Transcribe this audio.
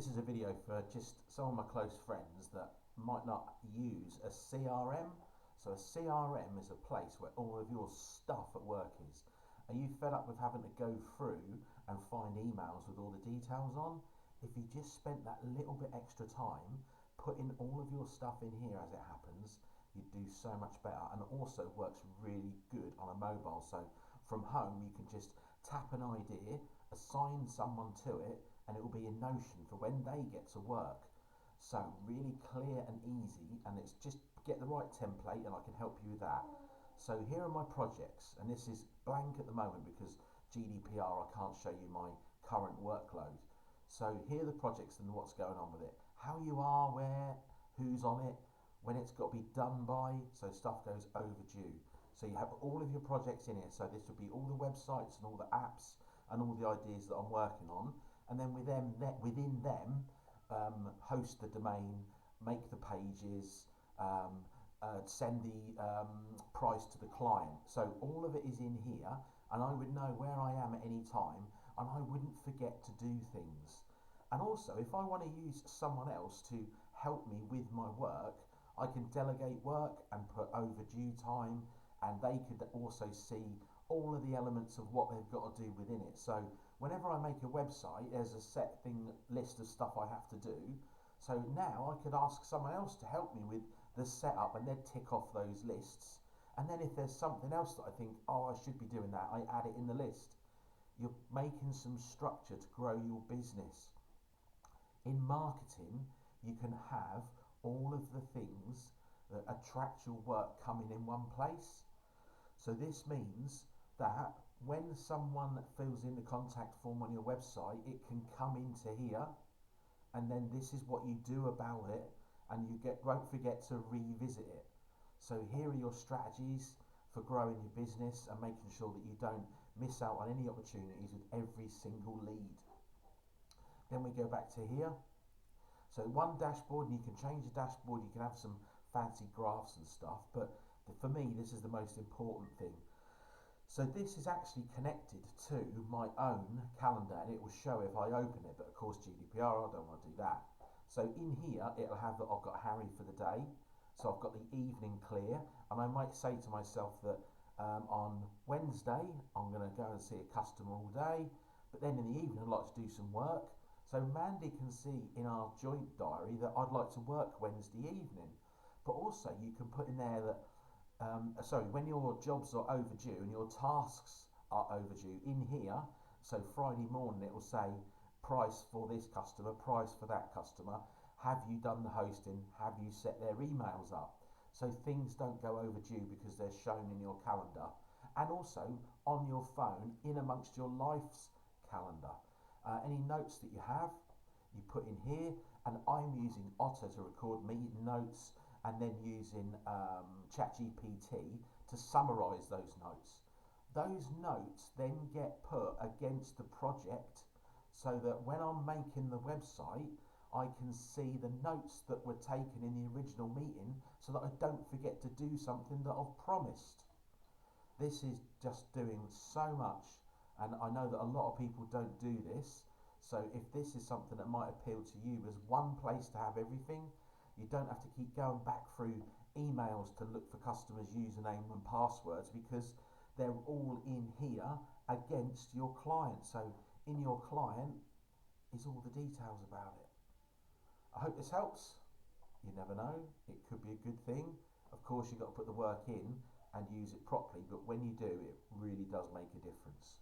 This is a video for just some of my close friends that might not use a CRM. So a CRM is a place where all of your stuff at work is. Are you fed up with having to go through and find emails with all the details on? If you just spent that little bit extra time putting all of your stuff in here as it happens, you'd do so much better, and also works really good on a mobile. So from home you can just tap an idea, assign someone to it, and it will be in Notion for when they get to work. So really clear and easy, and it's just get the right template and I can help you with that. So here are my projects, and this is blank at the moment because GDPR, I can't show you my current workload. So here are the projects and what's going on with it. How you are, where, who's on it, when it's got to be done by, so stuff goes overdue. So you have all of your projects in here. So this would be all the websites and all the apps and all the ideas that I'm working on. And then within them, host the domain, make the pages, send the price to the client. So all of it is in here, and I would know where I am at any time, and I wouldn't forget to do things. And also, if I want to use someone else to help me with my work, I can delegate work and put overdue time, and they could also see all of the elements of what they've got to do within it. So whenever I make a website, there's a set list of stuff I have to do. So now I could ask someone else to help me with the setup, and they'd tick off those lists. And then if there's something else that I think, oh, I should be doing that, I add it in the list. You're making some structure to grow your business. In marketing, you can have all of the things that attract your work coming in one place. So this means that when someone fills in the contact form on your website, it can come into here, and then this is what you do about it, and you won't forget to revisit it. So here are your strategies for growing your business and making sure that you don't miss out on any opportunities with every single lead. Then we go back to here. So one dashboard, and you can change the dashboard, you can have some fancy graphs and stuff, but for me this is the most important thing. So this is actually connected to my own calendar, and it will show if I open it, but of course GDPR, I don't want to do that. So in here it'll have that I've got Harry for the day, so I've got the evening clear, and I might say to myself that on Wednesday I'm going to go and see a customer all day, but then in the evening I'd like to do some work. So Mandy can see in our joint diary that I'd like to work Wednesday evening, but also you can put in there that when your jobs are overdue and your tasks are overdue in here, so Friday morning it will say price for this customer, price for that customer, have you done the hosting, have you set their emails up, so things don't go overdue because they're shown in your calendar, and also on your phone in amongst your life's calendar. Any notes that you have, you put in here, and I'm using Otter to record meeting notes, and then using ChatGPT to summarise those notes. Those notes then get put against the project, so that when I'm making the website, I can see the notes that were taken in the original meeting, so that I don't forget to do something that I've promised. This is just doing so much, and I know that a lot of people don't do this. So if this is something that might appeal to you as one place to have everything, you don't have to keep going back through emails to look for customers' username and passwords, because they're all in here against your client. So in your client is all the details about it. I hope this helps. You never know, it could be a good thing. Of course you've got to put the work in and use it properly, but when you do, it really does make a difference.